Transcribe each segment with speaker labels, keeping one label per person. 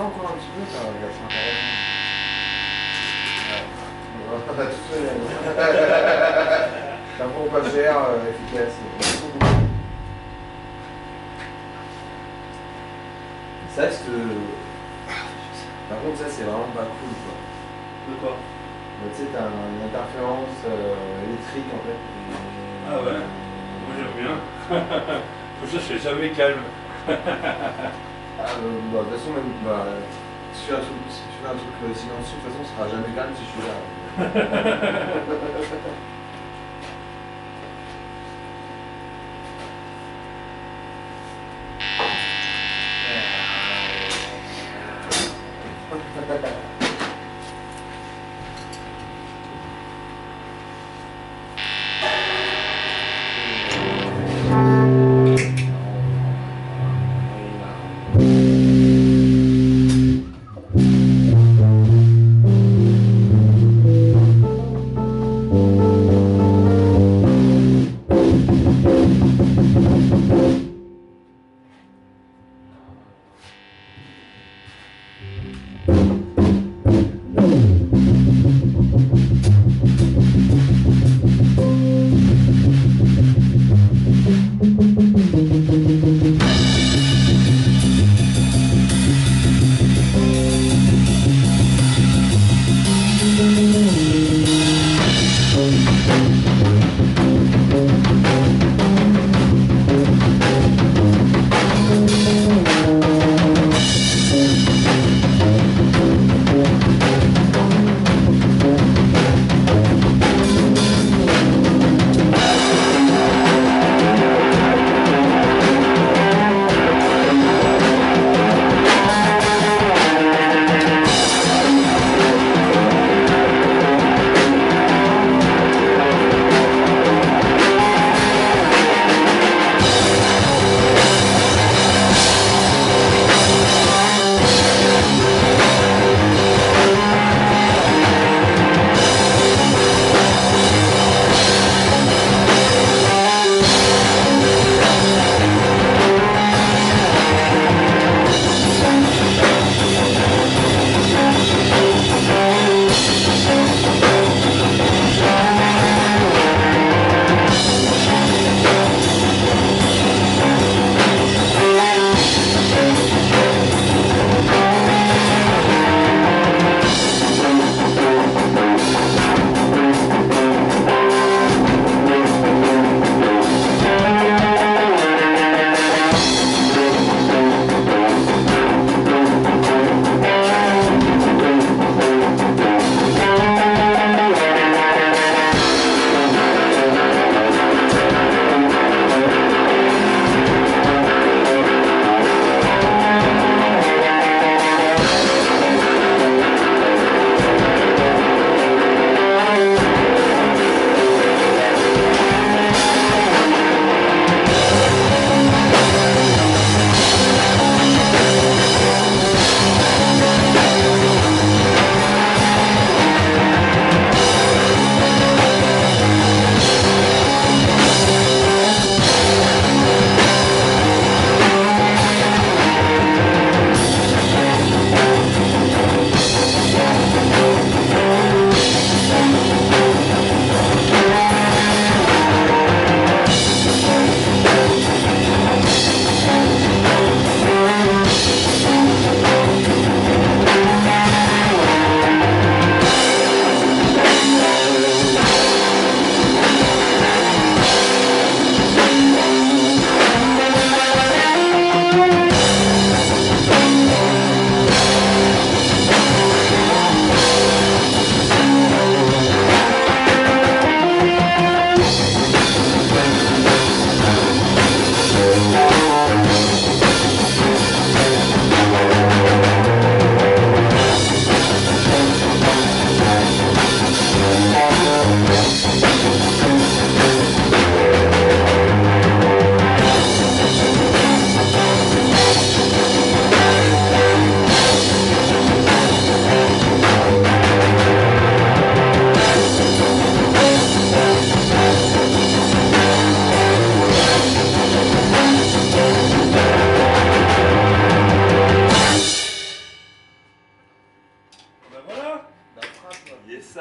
Speaker 1: encore un petit peu, ça va être intéressant. Ouais. Tout seul. Ça vaut pas cher, efficace. Ça, par contre, ça, c'est vraiment pas cool, quoi.
Speaker 2: De quoi?
Speaker 1: Bah, tu sais, t'as une interférence électrique, en fait.
Speaker 2: Ah ouais? Moi, j'aime bien. Pour ça, je suis jamais calme.
Speaker 1: Ah, bah, de toute façon, même, bah, si tu fais un truc silencieux, de toute façon, ce sera jamais calme si je suis là.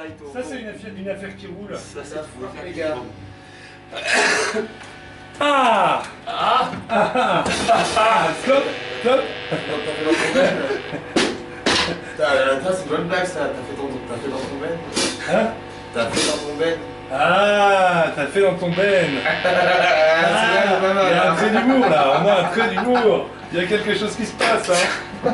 Speaker 3: avec ton.
Speaker 2: Ça, c'est une affaire qui roule.
Speaker 3: Ça, c'est
Speaker 1: La
Speaker 3: une
Speaker 1: frappe,
Speaker 3: affaire
Speaker 1: les
Speaker 3: qui
Speaker 1: gars.
Speaker 3: roule.
Speaker 2: Ah
Speaker 1: Ah
Speaker 2: Top, top.
Speaker 1: T'as fait dans ton ben. C'est une bonne blague ça. T'as fait dans ton ben.
Speaker 2: Hein?
Speaker 1: T'as fait dans ton ben.
Speaker 2: Ah, t'as fait dans ton ben.
Speaker 1: C'est pas mal.
Speaker 2: Il y a un
Speaker 1: Hein.
Speaker 2: trait d'humour là, on a un trait d'humour. Il y a quelque chose qui se passe, hein.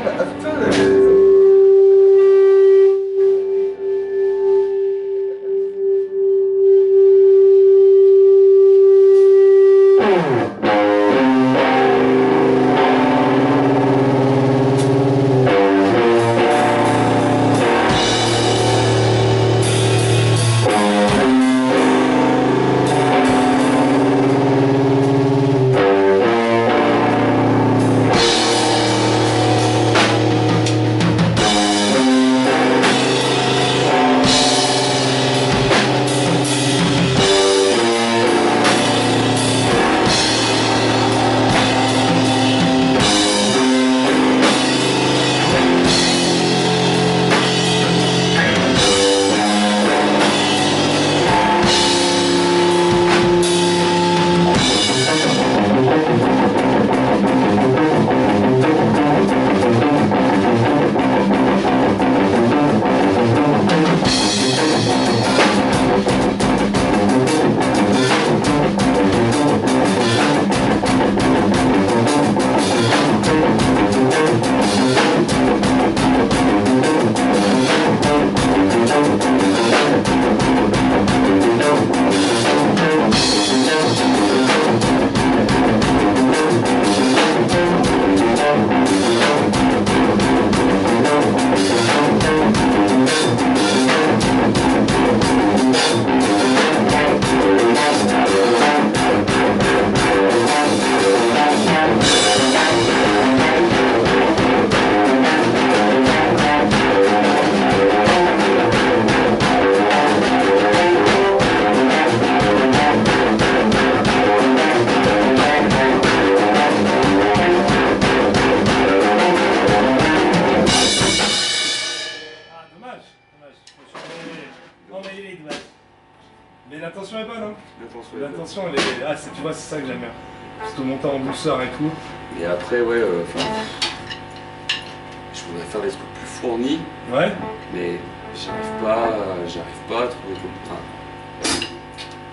Speaker 1: Putain,
Speaker 2: emmêler les doigts. Mais l'intention est bonne, hein.
Speaker 3: L'intention est bonne.
Speaker 2: L'intention, elle est. Ah, tu vois, c'est ça que j'aime bien. C'est tout monter en douceur et tout.
Speaker 3: Et après, ouais, je voudrais faire des trucs plus fournis,
Speaker 2: Ouais.
Speaker 3: mais j'arrive pas à trouver tout le temps.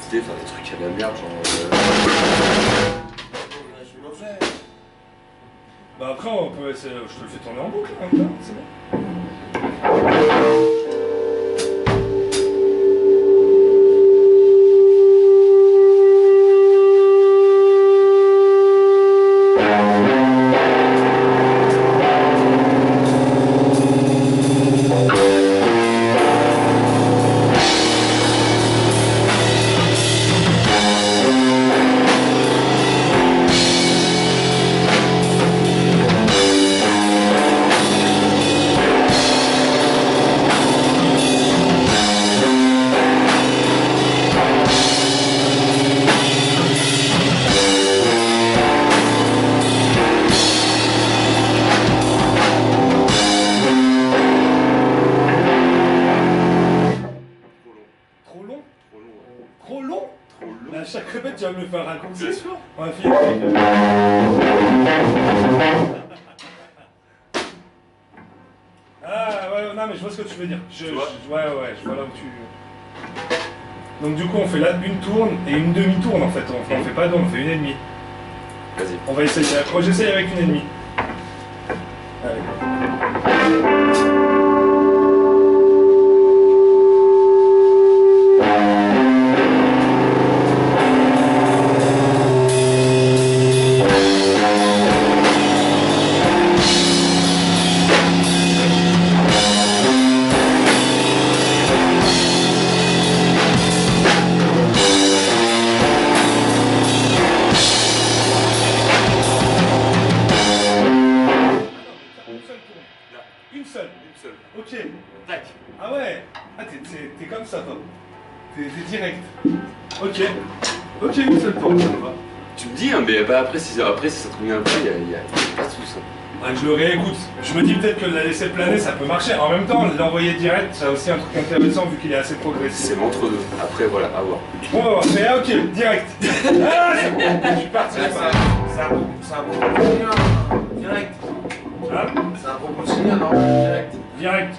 Speaker 3: L'idée de faire des trucs à la merde, genre.
Speaker 1: Je suis l'objet.
Speaker 2: Bah après, on peut essayer. Je te le fais tourner en boucle, hein, putain, c'est bon.
Speaker 3: Trop long.
Speaker 2: Trop long?
Speaker 3: Trop long, ouais.
Speaker 2: Trop long?
Speaker 3: Trop long.
Speaker 2: Mais à chaque répète, tu vas me le faire raccourcir.
Speaker 3: Bien sûr.
Speaker 2: On va finir. Ah ouais, non mais je vois ce que tu veux dire.
Speaker 3: Tu vois
Speaker 2: Ouais, je vois là où tu... Donc du coup on fait là une tourne et une demi-tourne en fait. On fait pas deux, on fait une et demie.
Speaker 3: Vas-y.
Speaker 2: On va essayer. Moi j'essaye avec une et demie. Allez. Une seule.
Speaker 3: Une seule.
Speaker 2: Ok.
Speaker 3: Tac.
Speaker 2: Ah ouais. Ah t'es comme ça toi. T'es direct. Ok. Ok, une seule tourne, ça me va.
Speaker 3: Tu me dis, hein, mais bah, après, si ça te convient pas, il y a pas de soucis.
Speaker 2: Ah, je le réécoute. Je me dis peut-être que de la laisser planer, ça peut marcher. En même temps, l'envoyer direct, ça a aussi un truc intéressant vu qu'il est assez progressif.
Speaker 3: C'est l'entre-deux. Après, voilà, à voir.
Speaker 2: On va voir. Mais ok, direct. Ah, c'est bon. Je suis parti.
Speaker 1: C'est un propos de chien, direct.
Speaker 2: Hein?
Speaker 1: C'est un propos de chien, non, direct.
Speaker 2: Direct.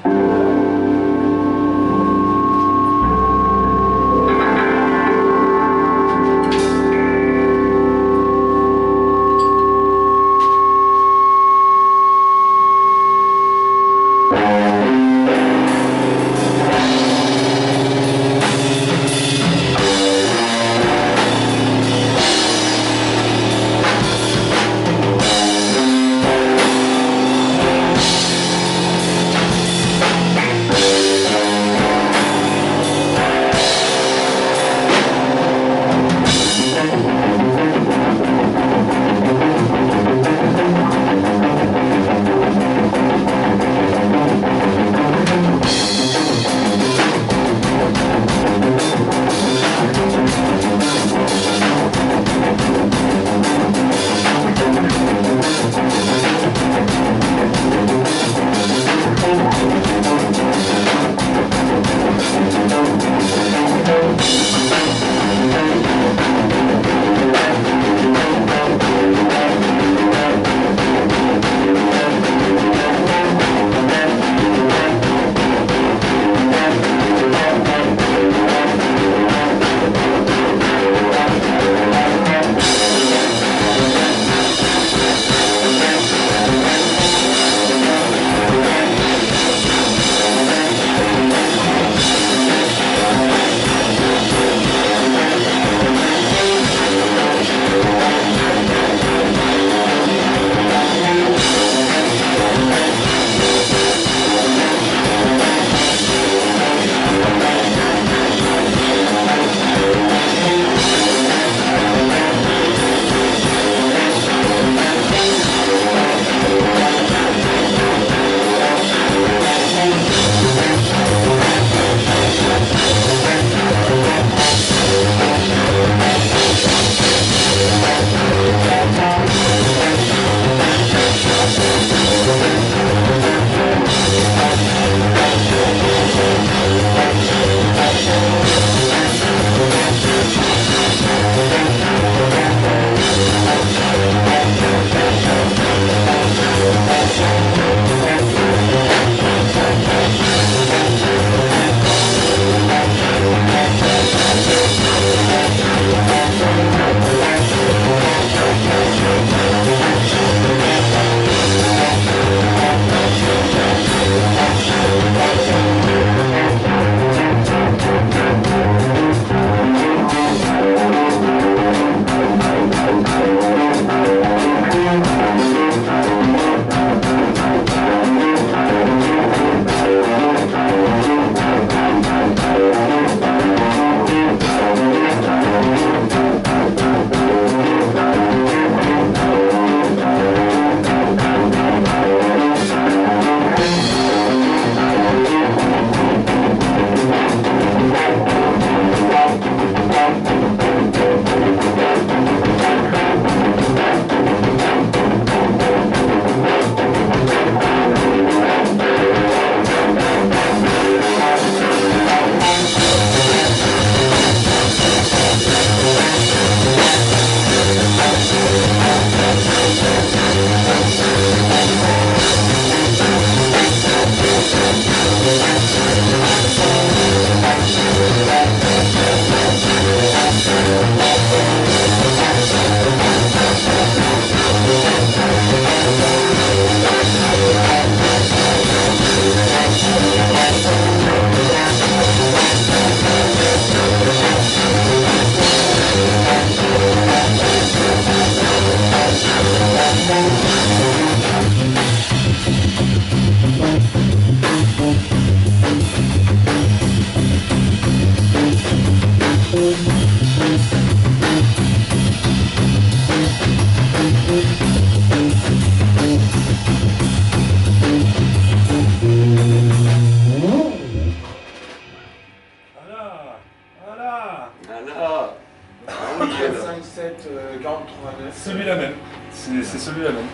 Speaker 2: C'est celui-là même.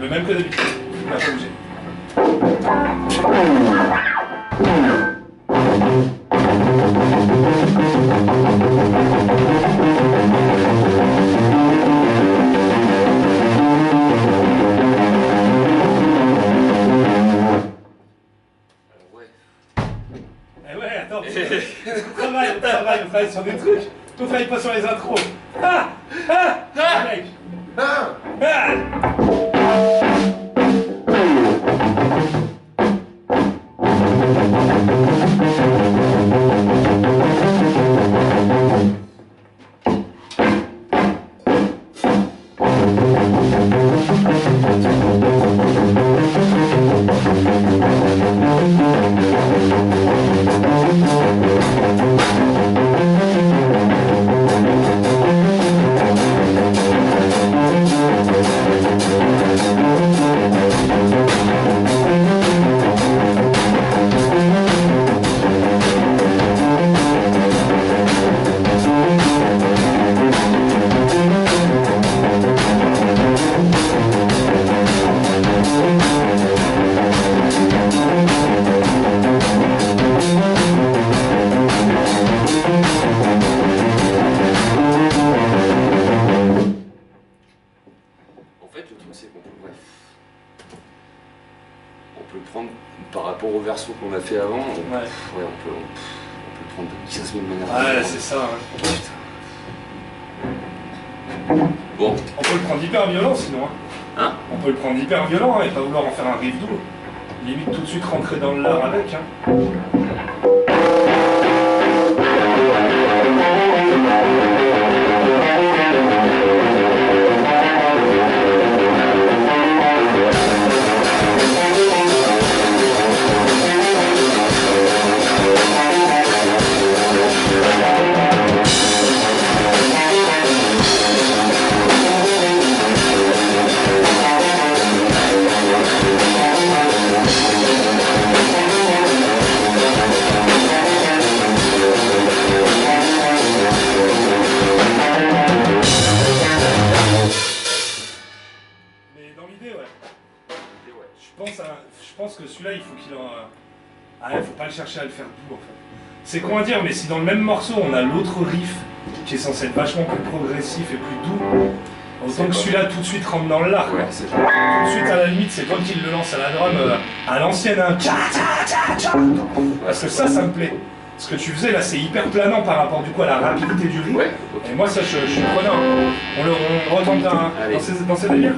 Speaker 2: Le même que d'habitude. Il n'a pas bougé. Eh ouais, attends, on travaille sur des trucs, on travaille pas sur les intros. Mec.
Speaker 3: Par rapport au verso qu'on a fait avant,
Speaker 2: ouais.
Speaker 3: On peut le prendre de 15 000 manières.
Speaker 2: Ouais, c'est ça. Ouais.
Speaker 3: Bon.
Speaker 2: On peut le prendre hyper violent sinon.
Speaker 3: Hein?
Speaker 2: On peut le prendre hyper violent et pas vouloir en faire un riff doux. Limite tout de suite rentrer dans le lard avec. Je pense que celui-là, il faut qu'il en... Ah, il faut pas le chercher à le faire doux, en fait. C'est con à dire, mais si dans le même morceau, on a l'autre riff, qui est censé être vachement plus progressif et plus doux, autant que celui-là, tout de suite, rentre dans le lard.
Speaker 3: Ouais, c'est ça.
Speaker 2: Tout de suite, à la limite, c'est toi qui le lance à la drum, à l'ancienne, hein. Parce que ça me plaît. Ce que tu faisais, là, c'est hyper planant par rapport, du coup, à la rapidité du riff.
Speaker 3: Ouais, okay.
Speaker 2: Et moi, ça, je suis preneur. On retente dans ces délires.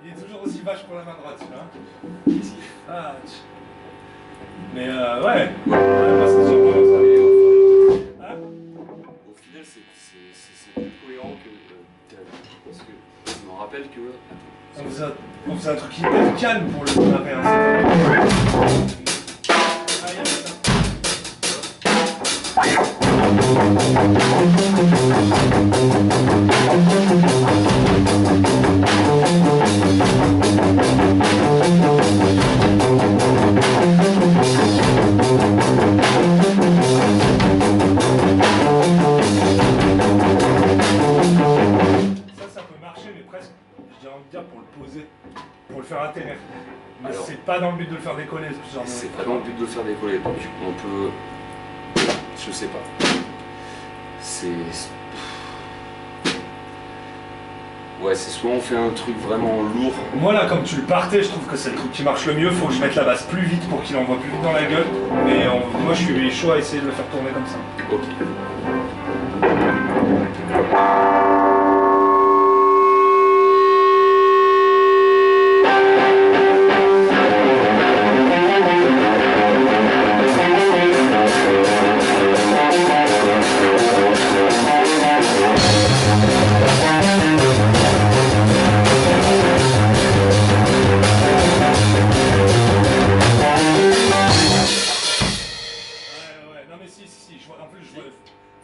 Speaker 2: Il est toujours aussi vache pour la main droite, celui-là. Ah, mais ouais. Moi, c'est sûr que ça. Hein?
Speaker 3: Au final, c'est plus cohérent que parce que je me rappelle que...
Speaker 2: On faisait un truc hyper calme pour le rapper. Ça peut marcher, mais presque, j'ai envie de dire, pour le poser, pour le faire atterrir. Mais c'est pas dans le but de le faire décoller.
Speaker 3: C'est pas dans le but de le faire décoller, donc on peut... Je sais pas. Ouais, c'est soit on fait un truc vraiment lourd.
Speaker 2: Moi là, comme tu le partais, je trouve que c'est le truc qui marche le mieux. Faut que je mette la basse plus vite pour qu'il envoie plus vite dans la gueule. Mais moi je suis chaud à essayer de le faire tourner comme ça.
Speaker 3: Ok.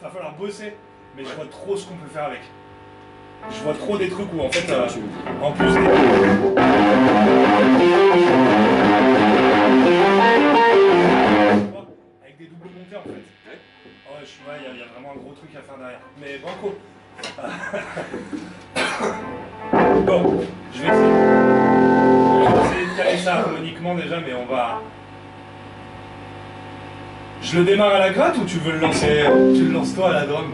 Speaker 2: Va falloir bosser, mais je vois trop ce qu'on peut faire avec. Je vois trop des trucs où en fait, en plus des... avec des doubles montées en fait. Ouais, il y a vraiment un gros truc à faire derrière. Mais banco. Bon, je vais essayer de caler ça harmoniquement déjà, mais on va... Je le démarre à la gratte ou tu veux le lancer, tu le lances toi à la drum?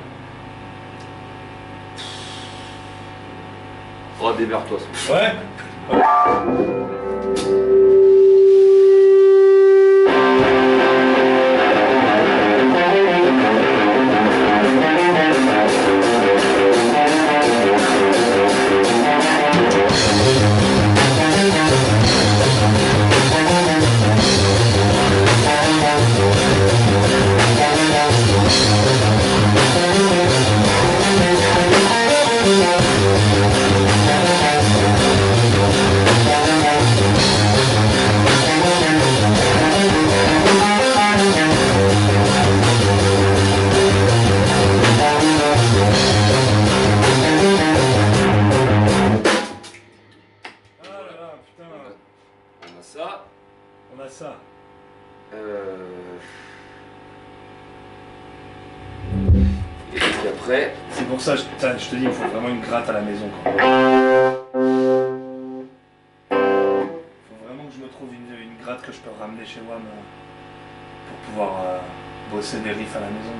Speaker 3: Oh, démerde-toi.
Speaker 2: Ouais. On a ça.
Speaker 3: Et puis après...
Speaker 2: C'est pour ça, je te dis, il faut vraiment une gratte à la maison. Faut vraiment que je me trouve une gratte que je peux ramener chez moi pour pouvoir bosser des riffs à la maison.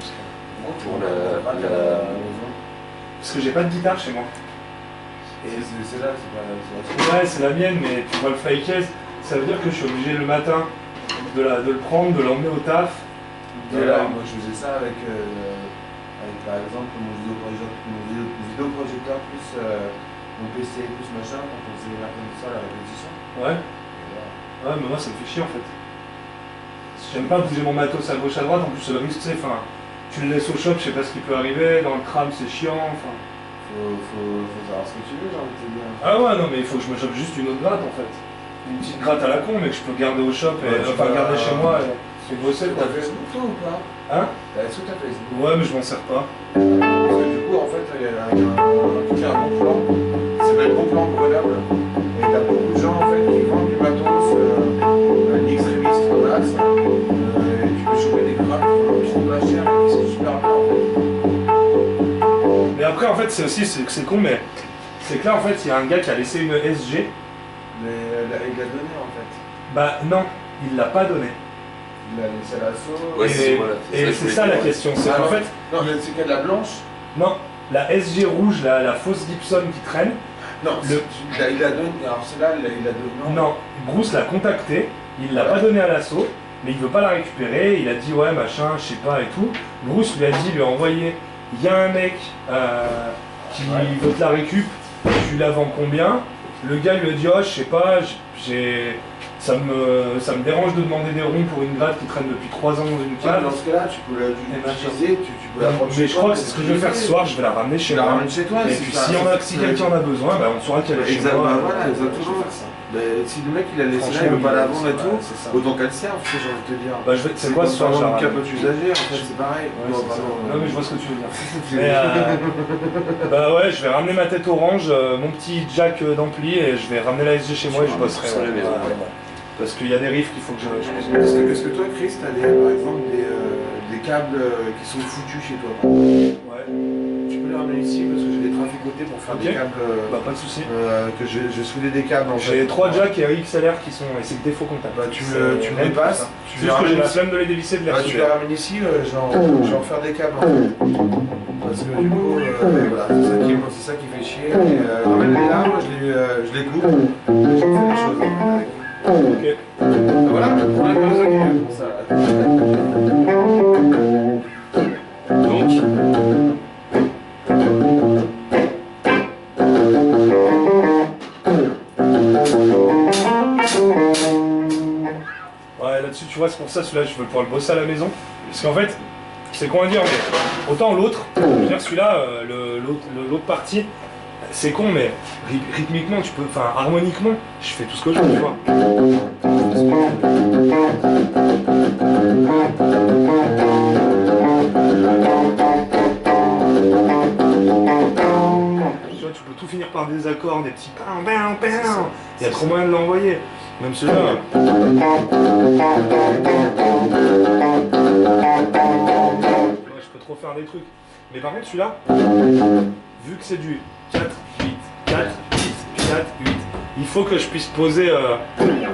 Speaker 3: Pour
Speaker 2: parce que j'ai pas de guitare chez moi.
Speaker 1: C'est là, c'est pas...
Speaker 2: Ouais, c'est la mienne, mais tu vois le fly case, ça veut dire que je suis obligé le matin de le prendre, de l'emmener au taf.
Speaker 1: Moi je faisais ça avec par exemple mon vidéoprojecteur plus mon PC plus machin quand on faisait ça à la répétition.
Speaker 2: Ouais. Ouais, mais moi ça me fait chier en fait. J'aime pas bouger mon matos à gauche à droite, en plus le risque, tu sais, tu le laisses au shop, je sais pas ce qui peut arriver, dans le tram c'est chiant, enfin.
Speaker 1: Faut savoir ce que tu veux, j'ai envie de te dire.
Speaker 2: Ah ouais, non mais il faut que je me chope juste une autre gratte en fait. Une petite gratte à la con, mais que je peux garder au shop, et garder chez moi et bosser quoi.
Speaker 1: T'as Facebook toi ou pas?
Speaker 2: Hein?
Speaker 1: Est-ce que t'as Facebook?
Speaker 2: Ouais, mais je m'en sers pas.
Speaker 1: Parce que du coup, en fait, il y a un bon plan, ça s'appelle Bon Plan Grenoble. Et t'as beaucoup de gens en fait qui vendent du matos, extrémistes en masse, et tu peux choper des grattes qui sont pas chères et qui sont super bien en fait.
Speaker 2: Mais après, en fait, c'est con, mais c'est que là, en fait, il y a un gars qui a laissé une SG.
Speaker 1: Mais il l'a donné en fait.
Speaker 2: Bah non, il l'a pas donné.
Speaker 1: Il l'a laissé à l'assaut.
Speaker 3: Ouais,
Speaker 2: et c'est ça la question, c'est qu'en fait...
Speaker 1: Non, c'est qu'il y a de la blanche.
Speaker 2: Non, la SG rouge, la fausse Gibson qui traîne...
Speaker 1: Non, il a donné, alors celle-là, il a donné...
Speaker 2: Non, Bruce l'a contacté, il l'a pas donné à l'assaut, mais il veut pas la récupérer, il a dit ouais machin, je sais pas et tout. Bruce lui a dit, lui a envoyé, il y a un mec qui veut te la récup, tu la vends combien? Le gars lui a dit oh je sais pas, ça me dérange de demander des ronds pour une gratte qui traîne depuis 3 ans dans une cave.
Speaker 1: Dans ce cas-là, tu peux l'utiliser, tu peux la prendre
Speaker 2: mais je crois que c'est ce que je vais faire ce soir, je vais la ramener chez moi.
Speaker 1: Chez toi,
Speaker 2: et puis si quelqu'un en a besoin, bah, on saura qu'elle est chez moi.
Speaker 1: Voilà, exactement. Si le mec il a laissé là, il veut pas la vendre et tout, autant qu'elle serve, j'ai envie de te dire.
Speaker 2: Bah, c'est quoi ce soir?
Speaker 1: J'ai un capote usagé, en fait, c'est pareil.
Speaker 2: Non, mais je vois ce que tu veux dire. Bah ouais, je vais ramener ma tête orange, mon petit jack d'ampli, et je vais ramener la SG chez moi et je bosserai. Parce qu'il y a des riffs qu'il faut que je...
Speaker 1: Est-ce que toi, Chris, t'as par exemple des câbles qui sont foutus chez toi?
Speaker 2: Ouais.
Speaker 1: Tu peux les ramener ici parce que j'ai des côté pour faire
Speaker 2: Ok.
Speaker 1: des câbles.
Speaker 2: Bah, pas de soucis.
Speaker 1: Que je soudais des câbles en fait.
Speaker 2: J'ai 3 jacks et XLR qui sont. Et c'est le défaut comptable.
Speaker 1: Bah, tu me les passes.
Speaker 2: C'est juste que j'ai la flemme de les dévisser de les
Speaker 1: Bah, tu les
Speaker 2: ressouder.
Speaker 1: ramènes ici, je vais en faire des câbles en fait. Parce que du coup, voilà, c'est ça qui fait chier. Ramène-les là, moi je les coupe, et je fais des choses avec.
Speaker 2: Ok.
Speaker 1: Voilà, on a besoin pour ça.
Speaker 3: Donc,
Speaker 2: Ouais, là-dessus, tu vois, c'est pour ça, celui-là, je veux pouvoir le bosser à la maison. Parce qu'en fait, c'est con à dire, mais autant l'autre, je veux dire, celui-là, l'autre partie, c'est con, mais rythmiquement, tu peux, enfin, harmoniquement, je fais tout ce que je veux, tu vois. Tu vois, tu peux tout finir par des accords, des petits pam, pam, pam. Il y a trop moyen de l'envoyer. Même celui-là. Ouais, je peux trop faire des trucs. Mais par contre, celui-là, vu que c'est du 4, 8, 4, 8, 4, 8, il faut que je puisse poser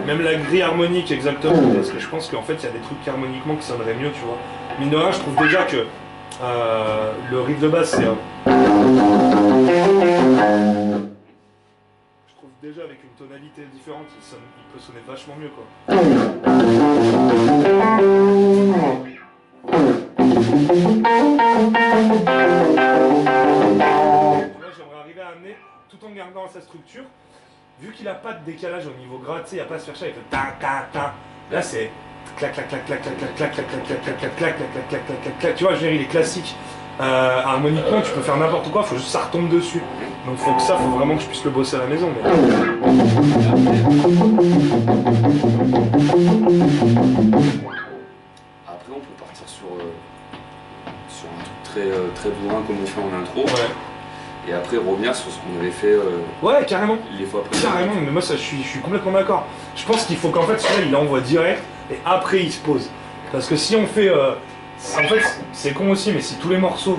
Speaker 2: même la grille harmonique exactement. Parce que je pense qu'en fait, il y a des trucs harmoniquement qui sonneraient mieux, tu vois. Mine de rien, je trouve déjà que le riff de basse, c'est. Je trouve déjà avec une tonalité différente, il peut sonner vachement mieux, quoi. Là, j'aimerais arriver à amener, tout en gardant sa structure, vu qu'il n'a pas de décalage au niveau gras, tu sais, il n'y a pas à se faire chier, il fait ta ta ta. Là, c'est clac clac clac clac clac clac clac clac clac clac clac clac clac clac clac clac clac clac. Tu vois, je veux dire, il est classique. Harmoniquement, tu peux faire n'importe quoi, faut juste que ça retombe dessus. Donc faut vraiment que je puisse le bosser à la maison. Mais...
Speaker 3: après, on peut partir sur un truc très bourrin comme on fait en intro.
Speaker 2: Ouais.
Speaker 3: Et après revenir sur ce qu'on avait fait
Speaker 2: Ouais, carrément.
Speaker 3: les fois précédentes.
Speaker 2: Carrément, mais moi ça, je suis complètement d'accord. Je pense qu'il faut qu'en fait celui-là il envoie direct et après il se pose. Parce que si on fait. En fait, c'est con aussi, mais si tous les morceaux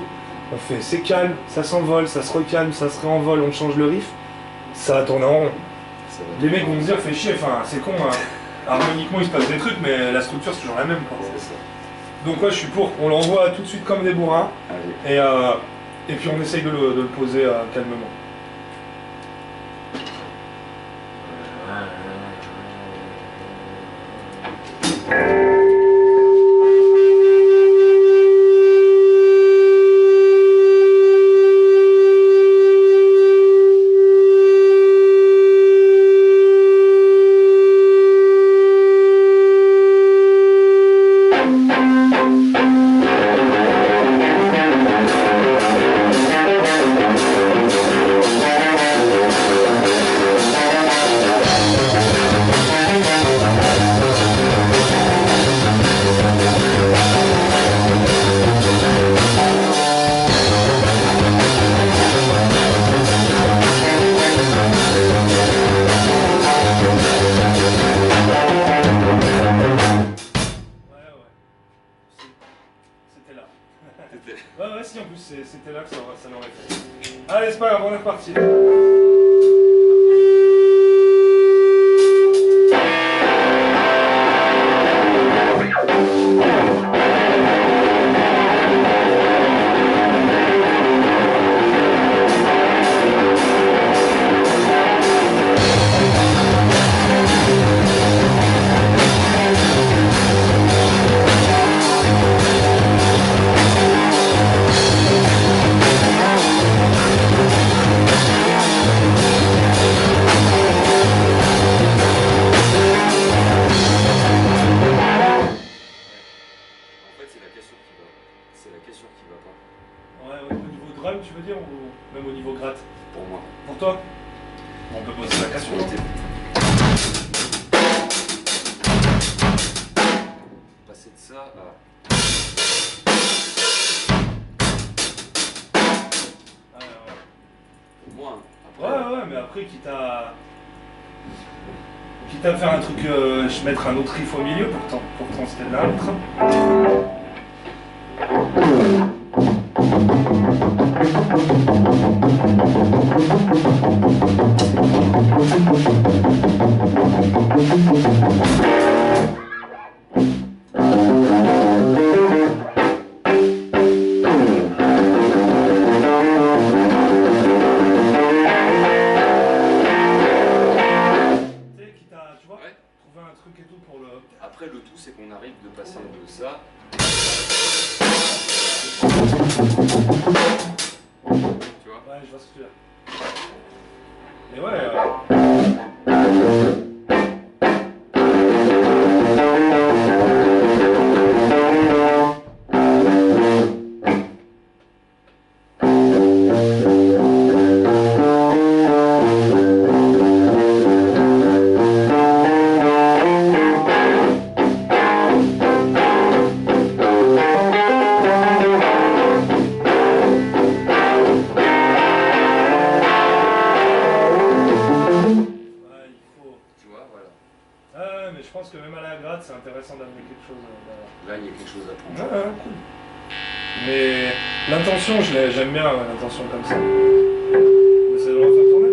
Speaker 2: on fait c'est calme, ça s'envole, ça se recalme, ça se réenvole, on change le riff, ça va tourner en rond.
Speaker 3: Ça va.
Speaker 2: Les mecs vont me dire fais chier, enfin c'est con, hein. Harmoniquement il se passe des trucs, mais la structure c'est toujours la même, quoi.
Speaker 3: C'est ça.
Speaker 2: Donc ouais, je suis pour, on l'envoie tout de suite comme des bourrins
Speaker 3: Allez.
Speaker 2: et puis on essaye de le poser calmement. Ouais, ouais, si, en plus, c'était là que ça l'aurait fait. Allez, c'est pas grave, on est reparti. Ouais, au niveau drum, tu veux dire, ou même au niveau gratte?
Speaker 3: Pour moi.
Speaker 2: Pour toi? On peut poser la question.
Speaker 3: Passer de ça à... Pour moi, hein. Après,
Speaker 2: Ouais, mais après, quitte à faire un truc, je mettre un autre riff au milieu pour transiter l'un à l'autre.
Speaker 3: de ça. Tu vois?
Speaker 2: Ouais, je vois ce que tu veux dire. Et ouais. Mais je pense que même à la gratte, c'est intéressant d'amener quelque chose derrière.
Speaker 3: Là, il y a quelque chose à prendre.
Speaker 2: Ouais, cool. Mais l'intention, j'aime bien l'intention comme ça. On essaie de le refaire tourner.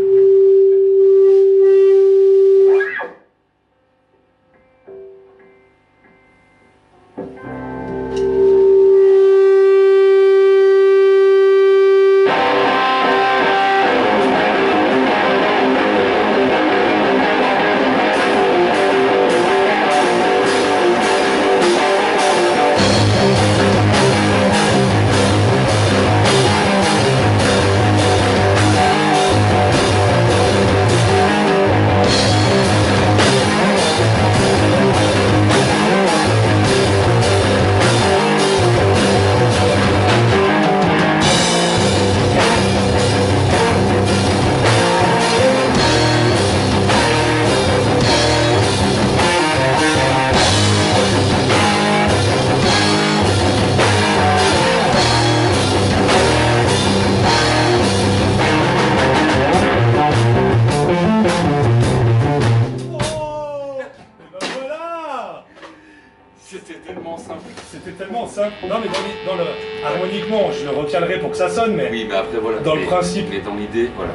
Speaker 2: C'était tellement simple. Non, mais dans le harmoniquement, je le recalerai pour que ça sonne, mais.
Speaker 3: Oui, mais après, voilà.
Speaker 2: Dans le principe.
Speaker 3: Mais dans l'idée, voilà.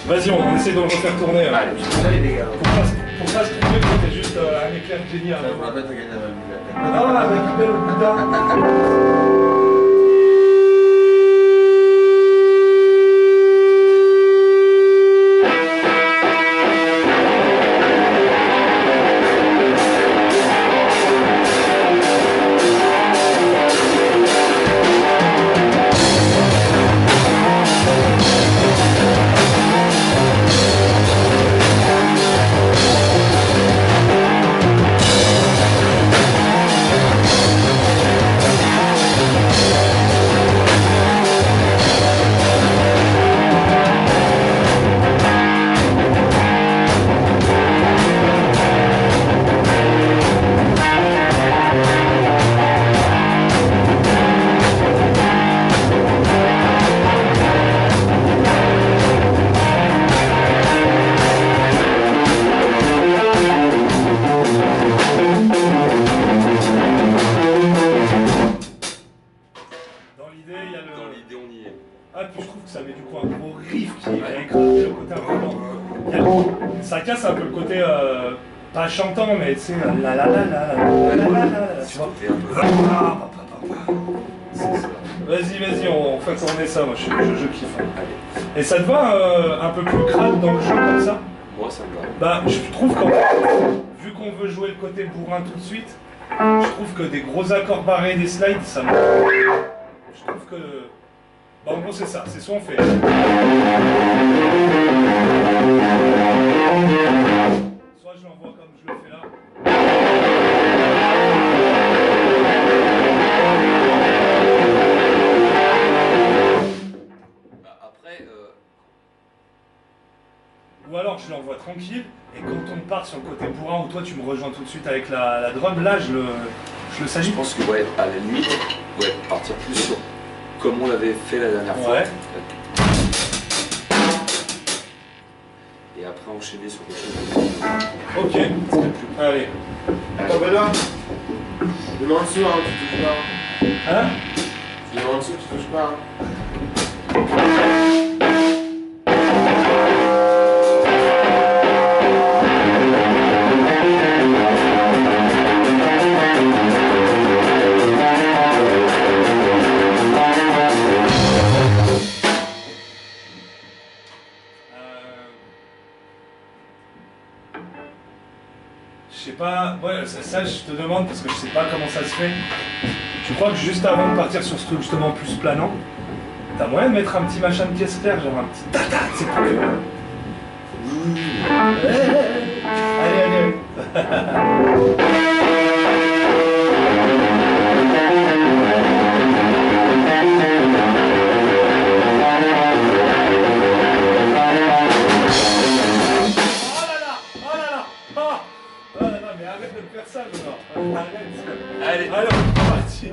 Speaker 2: Vas-y, on essaie de le refaire tourner.
Speaker 3: Allez,
Speaker 1: Allez, les gars.
Speaker 2: Pour ça, ce truc, c'était juste un éclair génial.
Speaker 1: On va mettre à gagner la vie.
Speaker 2: Ah, avec une belle guitare.
Speaker 3: Dans l'idée, on y est.
Speaker 2: Ah, puis je trouve que ça met du coup un gros riff qui va écraser le côté un peu lent. Ça casse un peu le côté, pas chantant, mais tu sais, la la la la la la la la la, tu vois. Vas-y, on fait tourner ça, moi je kiffe.
Speaker 3: Allez.
Speaker 2: Et ça te va un peu plus crade dans le jeu comme ça?
Speaker 3: Moi, ça me va.
Speaker 2: Bah, je trouve qu'en fait, vu qu'on veut jouer le côté bourrin tout de suite, je trouve que des gros accords barrés des slides, ça me... Je trouve que... Bah, en gros, c'est ça. C'est soit on fait... Soit je l'envoie comme je le fais là.
Speaker 3: Après,
Speaker 2: Ou alors je l'envoie tranquille, et quand on part sur le côté bourrin, où toi tu me rejoins tout de suite avec la drum, là je le salis.
Speaker 3: je pense que, ouais, à la limite, ouais, partir plus sur comme on l'avait fait la dernière fois.
Speaker 2: Ouais.
Speaker 3: Et après enchaîner sur quelque chose de...
Speaker 2: Ok, allez.
Speaker 1: Attends, Benoît. Je mets en dessous, hein, tu touches pas.
Speaker 2: Hein?
Speaker 1: Je mets en dessous, tu touches pas.
Speaker 2: Je sais pas. Ouais, ça, je te demande parce que je sais pas comment ça se fait. Je crois que juste avant de partir sur ce truc justement plus planant, t'as moyen de mettre un petit machin de caisse claire, genre un petit tata, c'est pour que. Allez, mais arrête de me faire ça, Benoît. Arrête.
Speaker 3: Allez,
Speaker 2: Alors, c'est parti.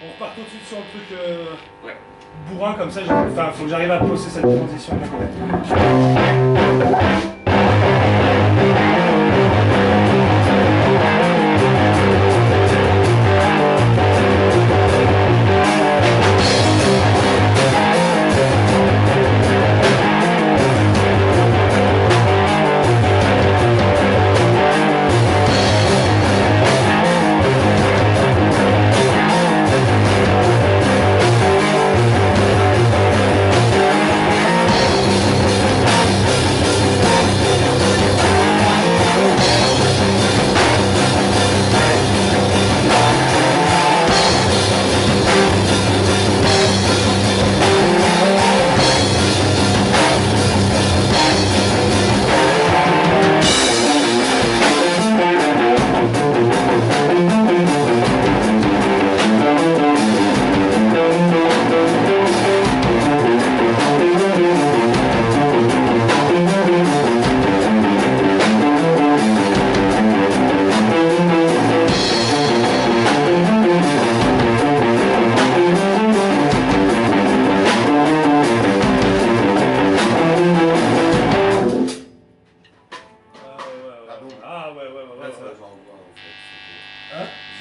Speaker 2: On repart tout de suite sur le truc
Speaker 3: ouais.
Speaker 2: bourrin comme ça, enfin faut que j'arrive à poser cette transition de mon côté.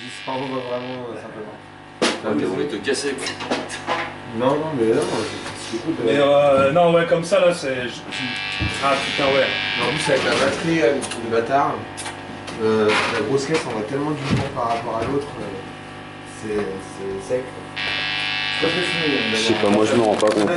Speaker 1: C'est pas vraiment simplement.
Speaker 3: Ah, mais on va te casser.
Speaker 1: Non, mais là, c'est cool.
Speaker 2: Mais non, ouais, comme ça là, c'est. Ah putain, ouais.
Speaker 1: En plus, avec la batterie, le bâtard, la grosse caisse, on va tellement du temps par rapport à l'autre, c'est sec.
Speaker 3: Je sais pas, moi je me rends pas compte.